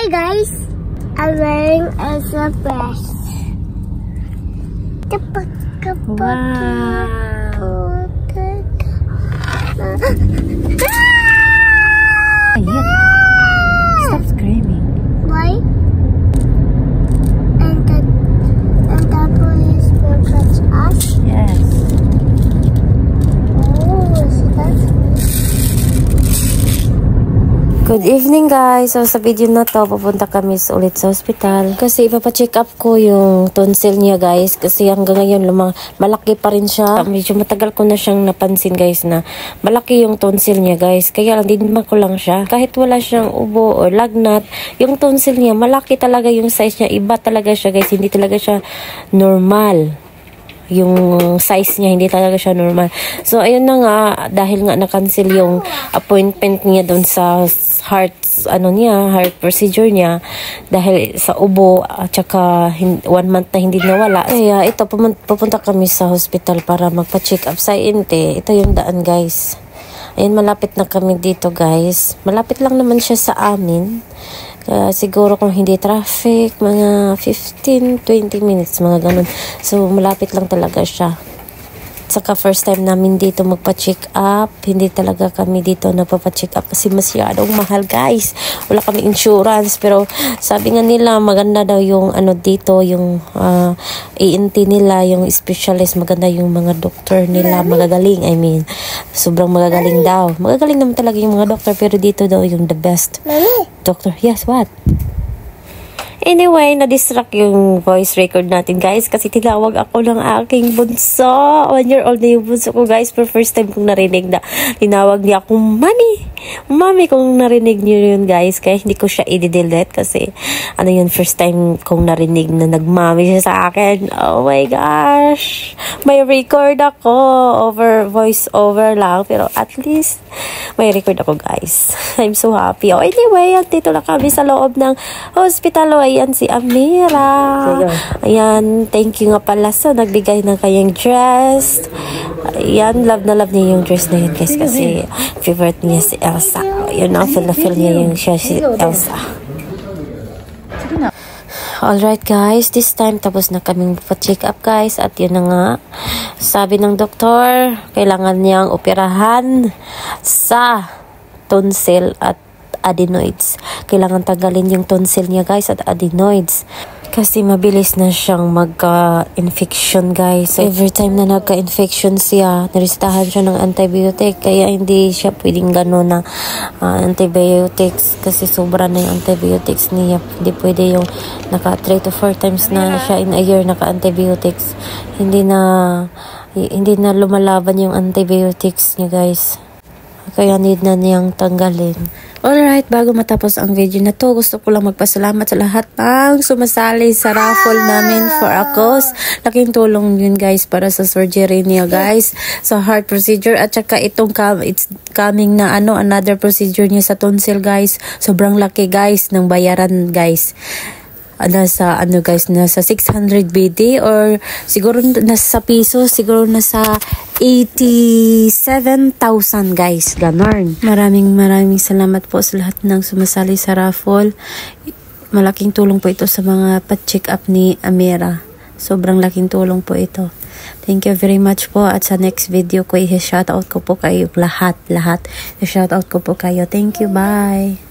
Hi guys, I'm wearing a surprise. Wow. Stop screaming. Why? And the police will catch us? Yes. Oh, so that's Good evening guys. So sa video na to, pupunta kami ulit sa hospital. Kasi ipapacheck up ko yung tonsil niya guys. Kasi hanggang ngayon malaki pa rin siya. Medyo matagal ko na siyang napansin guys na malaki yung tonsil niya guys. Kaya lang din ko lang siya. Kahit wala siyang ubo o lagnat, yung tonsil niya malaki talaga yung size niya. Iba talaga siya guys. Hindi talaga siya normal. Yung size niya, hindi talaga siya normal. So, ayun na nga, dahil nga na-cancel yung appointment niya doon sa heart procedure niya, dahil sa ubo, at saka 1 month na hindi nawala. Kaya, ito, pupunta kami sa hospital para magpa-check up sa Inte. Ito yung daan, guys. Ayun, malapit na kami dito, guys. Malapit lang naman siya sa amin. Kaya siguro kung hindi traffic, mga 15-20 minutes, mga ganun. So, malapit lang talaga siya. Saka first time namin dito magpa-check up. Hindi talaga kami dito nagpa-check up kasi masyadong mahal guys. Wala kami insurance. Pero sabi nga nila maganda daw yung dito, yung ENT nila, yung specialist. Maganda yung mga doktor nila. Magagaling, I mean. Sobrang magagaling daw. Magagaling naman talaga yung mga doktor. Pero dito daw yung the best doctor. Yes, what? Anyway, na-distract yung voice record natin, guys. Kasi tinawag ako ng aking bunso. 1-year-old na yung bunso ko, guys. For first time kong narinig na tinawag niya akong Mami. Mami, kung narinig niyo yun, guys. Kaya hindi ko siya i-delete kasi yun, first time kong narinig na nagmami siya sa akin. Oh my gosh. May record ako. Voice over lang. Pero at least, may record ako, guys. I'm so happy. Oh, anyway, dito na kami sa loob ng hospital. Ayan si Amira. Ayan, thank you nga pala sa nagbigay ng kanyang dress. Ayan, love na love niya yung dress na yun guys kasi favorite niya si Elsa. Ayan, feel na feel niya yung siya si Elsa. Alright guys, this time tapos na kaming pa-check up guys at yun na nga, sabi ng doktor, kailangan niyang operahan sa tonsil at adenoids. Kailangan tanggalin yung tonsil niya guys at adenoids. Kasi mabilis na siyang magka-infection guys. So, every time na nagka-infection siya, naresetahan siya ng antibiotic. Kaya hindi siya pwedeng gano'n na antibiotics. Kasi sobra na yung antibiotics niya. Hindi pwede yung naka 3 to 4 times na siya in a year naka-antibiotics. Hindi na lumalaban yung antibiotics niya guys. Kaya need na niyang tanggalin. Alright, bago matapos ang video na to, gusto ko lang magpasalamat sa lahat ng sumasali sa raffle namin for a cause. Laking tulong yun guys para sa surgery niya guys, sa heart procedure at saka itong it's coming na another procedure niya sa tonsil guys. Sobrang laki guys ng bayaran guys. Nasa guys, nasa 600 BD or siguro nasa piso, siguro nasa 87,000 guys, ganon. Maraming salamat po sa lahat ng sumasali sa raffle. Malaking tulong po ito sa mga pa-check up ni Amira. Sobrang laking tulong po ito. Thank you very much po at sa next video ko i-shoutout ko po kayo lahat. I-shoutout ko po kayo. Thank you, bye.